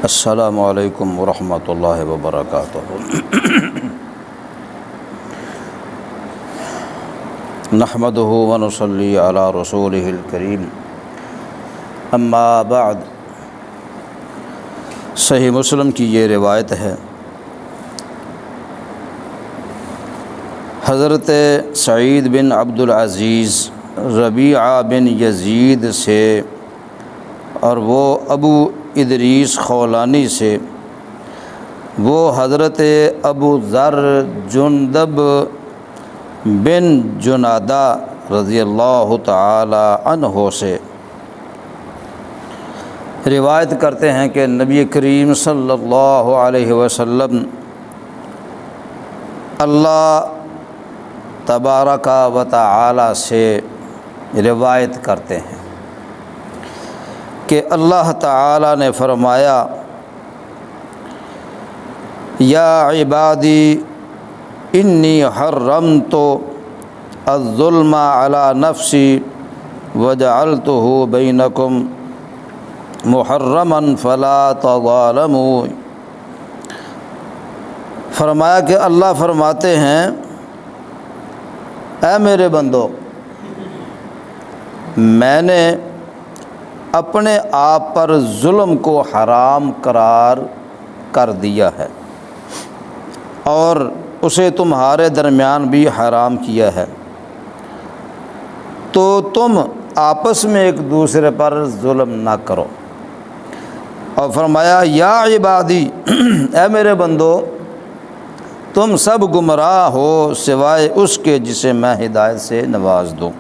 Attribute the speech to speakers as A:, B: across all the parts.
A: السلام علیکم ورحمۃ اللہ وبرکاتہ۔ نحمدہ ونصلی علی رسولہ الکریم، اما بعد۔ صحیح مسلم کی یہ روایت ہے، حضرت سعید بن عبدالعزیز ربیعہ بن یزید سے اور وہ ابو ادریس خولانی سے، وہ حضرت ابو ذر جندب بن جنادہ رضی اللہ تعالی عنہ سے روایت کرتے ہیں کہ نبی کریم صلی اللہ علیہ وسلم اللہ تبارک و تعالی سے روایت کرتے ہیں کہ اللہ تعالی نے فرمایا، یا عبادی انی حرمت الظلم علی نفسی وجعلتہ بینکم محرما فلا تظالموا۔ فرمایا کہ اللہ فرماتے ہیں، اے میرے بندو، میں نے اپنے آپ پر ظلم کو حرام قرار کر دیا ہے اور اسے تمہارے درمیان بھی حرام کیا ہے، تو تم آپس میں ایک دوسرے پر ظلم نہ کرو۔ اور فرمایا، یا عبادی، اے میرے بندو، تم سب گمراہ ہو سوائے اس کے جسے میں ہدایت سے نواز دوں،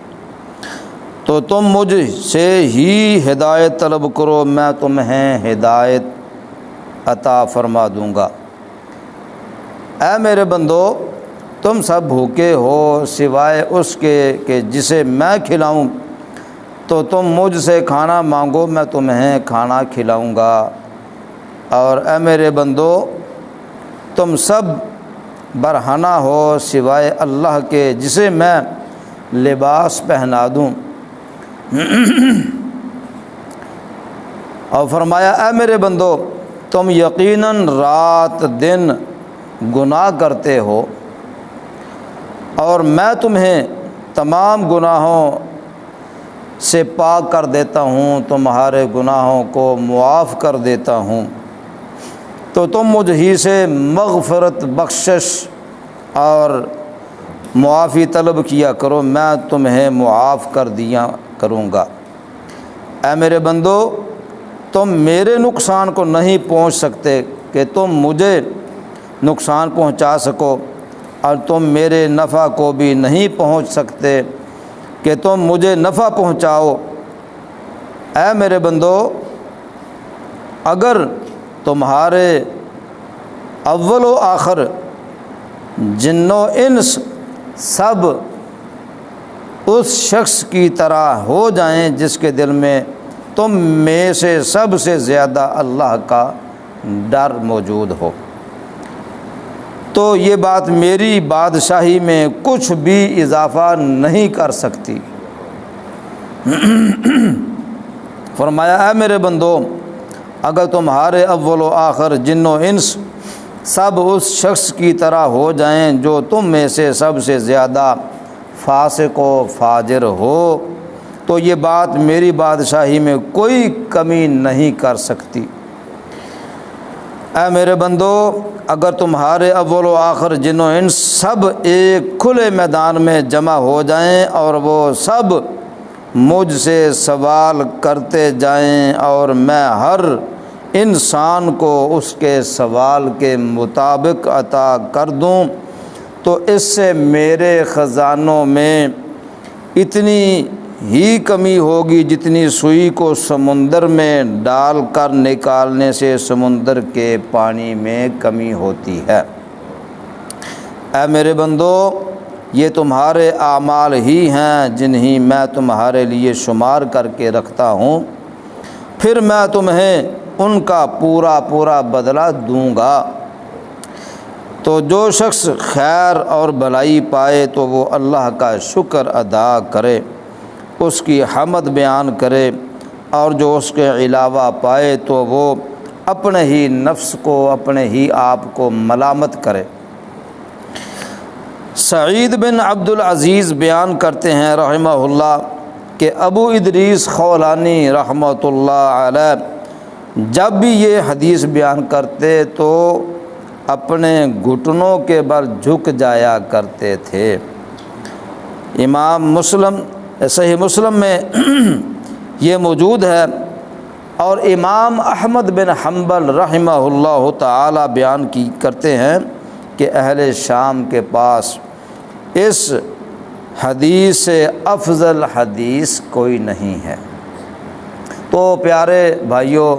A: تو تم مجھ سے ہی ہدایت طلب کرو، میں تمہیں ہدایت عطا فرما دوں گا۔ اے میرے بندو، تم سب بھوکے ہو سوائے اس کے کہ جسے میں کھلاؤں، تو تم مجھ سے کھانا مانگو، میں تمہیں کھانا کھلاؤں گا۔ اور اے میرے بندو، تم سب برہنہ ہو سوائے اللہ کے جسے میں لباس پہنا دوں۔ اور فرمایا، اے میرے بندو، تم یقیناً رات دن گناہ کرتے ہو اور میں تمہیں تمام گناہوں سے پاک کر دیتا ہوں، تمہارے گناہوں کو معاف کر دیتا ہوں، تو تم مجھ ہی سے مغفرت، بخشش اور معافی طلب کیا کرو، میں تمہیں معاف کر دیا کروں گا۔ اے میرے بندو، تم میرے نقصان کو نہیں پہنچ سکتے کہ تم مجھے نقصان پہنچا سکو، اور تم میرے نفع کو بھی نہیں پہنچ سکتے کہ تم مجھے نفع پہنچاؤ۔ اے میرے بندو، اگر تمہارے اول و آخر جن و انس سب اس شخص کی طرح ہو جائیں جس کے دل میں تم میں سے سب سے زیادہ اللہ کا ڈر موجود ہو، تو یہ بات میری بادشاہی میں کچھ بھی اضافہ نہیں کر سکتی۔ فرمایا، اے میرے بندو، اگر تمہارے اول و آخر جن و انس سب اس شخص کی طرح ہو جائیں جو تم میں سے سب سے زیادہ فاسق و فاجر ہو، تو یہ بات میری بادشاہی میں کوئی کمی نہیں کر سکتی۔ اے میرے بندو، اگر تمہارے اول و آخر جن و انس سب ایک کھلے میدان میں جمع ہو جائیں اور وہ سب مجھ سے سوال کرتے جائیں اور میں ہر انسان کو اس کے سوال کے مطابق عطا کر دوں، تو اس سے میرے خزانوں میں اتنی ہی کمی ہوگی جتنی سوئی کو سمندر میں ڈال کر نکالنے سے سمندر کے پانی میں کمی ہوتی ہے۔ اے میرے بندو، یہ تمہارے اعمال ہی ہیں جنہیں میں تمہارے لیے شمار کر کے رکھتا ہوں، پھر میں تمہیں ان کا پورا پورا بدلہ دوں گا۔ تو جو شخص خیر اور بھلائی پائے تو وہ اللہ کا شکر ادا کرے، اس کی حمد بیان کرے، اور جو اس کے علاوہ پائے تو وہ اپنے ہی نفس کو، اپنے ہی آپ کو ملامت کرے۔ سعید بن عبد العزیز بیان کرتے ہیں رحمہ اللہ کہ ابو ادریس خولانی رحمۃ اللہ علیہ جب بھی یہ حدیث بیان کرتے تو اپنے گھٹنوں کے بل جھک جایا کرتے تھے۔ امام مسلم صحیح مسلم میں یہ موجود ہے، اور امام احمد بن حنبل رحمہ اللہ تعالی بیان کرتے ہیں کہ اہل شام کے پاس اس حدیث سے افضل حدیث کوئی نہیں ہے۔ تو پیارے بھائیوں،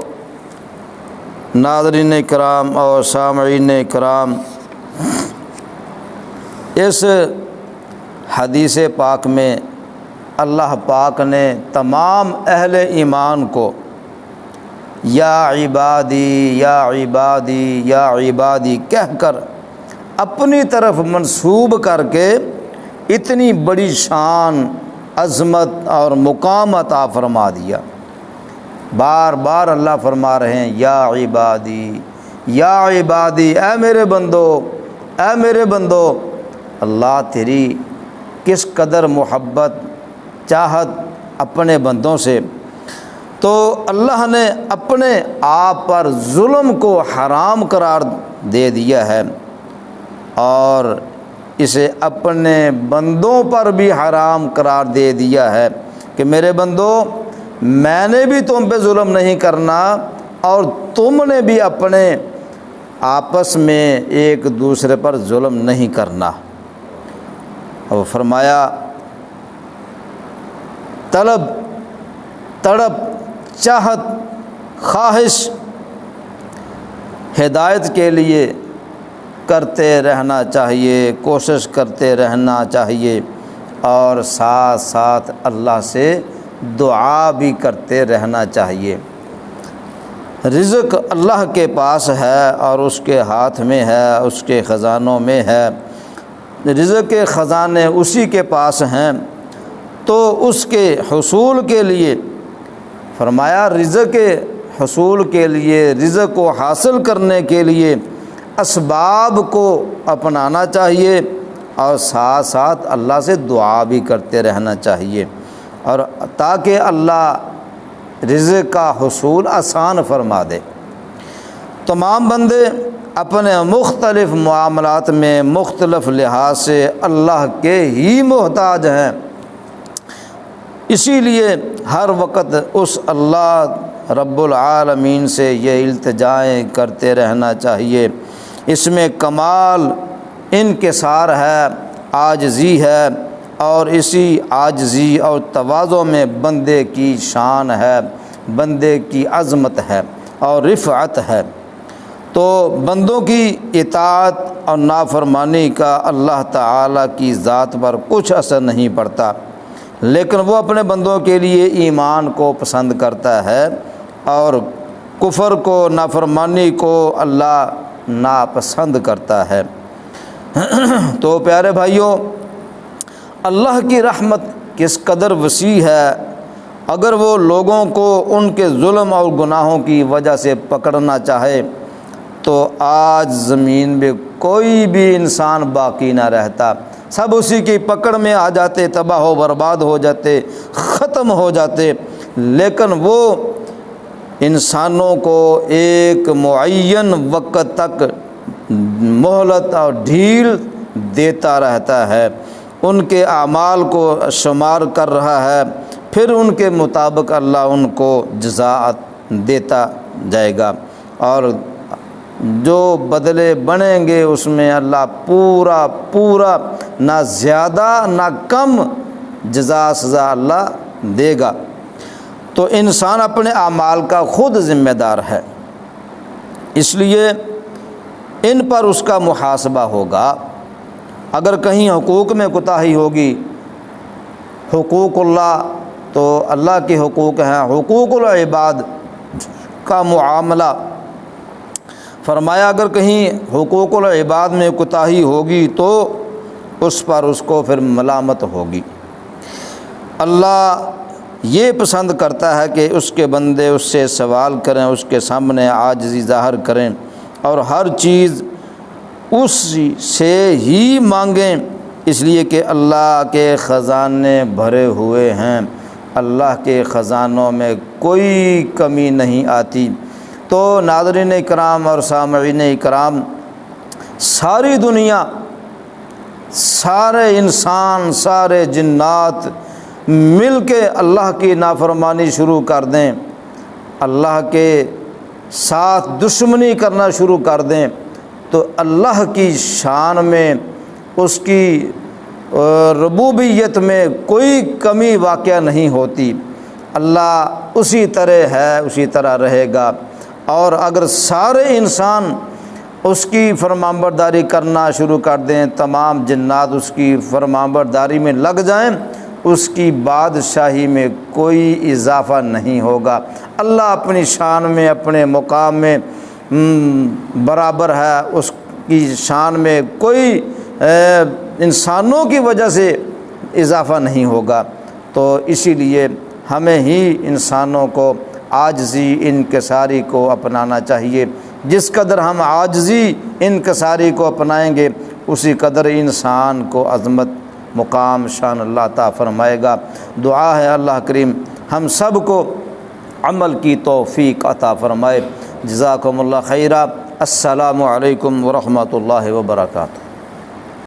A: ناظرین کرام اور سامعین کرام، اس حدیث پاک میں اللہ پاک نے تمام اہل ایمان کو یا عبادی یا عبادی یا عبادی کہہ کر اپنی طرف منسوب کر کے اتنی بڑی شان، عظمت اور مقام عطا فرما دیا۔ بار بار اللہ فرما رہے ہیں یا عبادی یا عبادی، اے میرے بندو، اے میرے بندو۔ اللہ تیری کس قدر محبت، چاہت اپنے بندوں سے، تو اللہ نے اپنے آپ پر ظلم کو حرام قرار دے دیا ہے، اور اسے اپنے بندوں پر بھی حرام قرار دے دیا ہے کہ میرے بندو، میں نے بھی تم پہ ظلم نہیں کرنا، اور تم نے بھی اپنے آپس میں ایک دوسرے پر ظلم نہیں کرنا۔ اور فرمایا طلب، تڑپ، چاہت، خواہش ہدایت کے لیے کرتے رہنا چاہیے، کوشش کرتے رہنا چاہیے، اور ساتھ ساتھ اللہ سے دعا بھی کرتے رہنا چاہیے۔ رزق اللہ کے پاس ہے اور اس کے ہاتھ میں ہے، اس کے خزانوں میں ہے، رزق کے خزانے اسی کے پاس ہیں، تو اس کے حصول کے لیے فرمایا رزق کے حصول کے لیے، رزق کو حاصل کرنے کے لیے اسباب کو اپنانا چاہیے، اور ساتھ ساتھ اللہ سے دعا بھی کرتے رہنا چاہیے، اور تاکہ اللہ رزق کا حصول آسان فرما دے۔ تمام بندے اپنے مختلف معاملات میں مختلف لحاظ سے اللہ کے ہی محتاج ہیں، اسی لیے ہر وقت اس اللہ رب العالمین سے یہ التجائیں کرتے رہنا چاہیے۔ اس میں کمال انکسار ہے، عاجزی ہے، اور اسی عاجزی اور تواضع میں بندے کی شان ہے، بندے کی عظمت ہے اور رفعت ہے۔ تو بندوں کی اطاعت اور نافرمانی کا اللہ تعالیٰ کی ذات پر کچھ اثر نہیں پڑتا، لیکن وہ اپنے بندوں کے لیے ایمان کو پسند کرتا ہے، اور کفر کو، نافرمانی کو اللہ ناپسند کرتا ہے۔ تو پیارے بھائیوں، اللہ کی رحمت کس قدر وسیع ہے، اگر وہ لوگوں کو ان کے ظلم اور گناہوں کی وجہ سے پکڑنا چاہے تو آج زمین میں کوئی بھی انسان باقی نہ رہتا، سب اسی کی پکڑ میں آ جاتے، تباہ و برباد ہو جاتے، ختم ہو جاتے۔ لیکن وہ انسانوں کو ایک معین وقت تک مہلت اور ڈھیل دیتا رہتا ہے، ان کے اعمال کو شمار کر رہا ہے، پھر ان کے مطابق اللہ ان کو جزا دیتا جائے گا، اور جو بدلے بنیں گے اس میں اللہ پورا پورا، نہ زیادہ نہ کم جزا سزا اللہ دے گا۔ تو انسان اپنے اعمال کا خود ذمہ دار ہے، اس لیے ان پر اس کا محاسبہ ہوگا۔ اگر کہیں حقوق میں کوتاہی ہوگی، حقوق اللہ تو اللہ کے حقوق ہیں، حقوق العباد کا معاملہ فرمایا اگر کہیں حقوق العباد میں کوتاہی ہوگی تو اس پر اس کو پھر ملامت ہوگی۔ اللہ یہ پسند کرتا ہے کہ اس کے بندے اس سے سوال کریں، اس کے سامنے عاجزی ظاہر کریں اور ہر چیز اس سے ہی مانگیں، اس لیے کہ اللہ کے خزانے بھرے ہوئے ہیں، اللہ کے خزانوں میں کوئی کمی نہیں آتی۔ تو ناظرین اکرام اور سامعین اکرام، ساری دنیا، سارے انسان، سارے جنات مل کے اللہ کی نافرمانی شروع کر دیں، اللہ کے ساتھ دشمنی کرنا شروع کر دیں، تو اللہ کی شان میں، اس کی ربوبیت میں کوئی کمی واقع نہیں ہوتی۔ اللہ اسی طرح ہے، اسی طرح رہے گا۔ اور اگر سارے انسان اس کی فرمانبرداری کرنا شروع کر دیں، تمام جنات اس کی فرمانبرداری میں لگ جائیں، اس کی بادشاہی میں کوئی اضافہ نہیں ہوگا۔ اللہ اپنی شان میں، اپنے مقام میں برابر ہے، اس کی شان میں کوئی انسانوں کی وجہ سے اضافہ نہیں ہوگا۔ تو اسی لیے ہمیں ہی انسانوں کو عاجزی انکساری کو اپنانا چاہیے۔ جس قدر ہم عاجزی انکساری کو اپنائیں گے، اسی قدر انسان کو عظمت، مقام، شان اللہ عطا فرمائے گا۔ دعا ہے اللہ کریم ہم سب کو عمل کی توفیق عطا فرمائے۔ جزاکم اللہ خیرہ۔ السلام علیکم ورحمۃ اللہ وبرکاتہ۔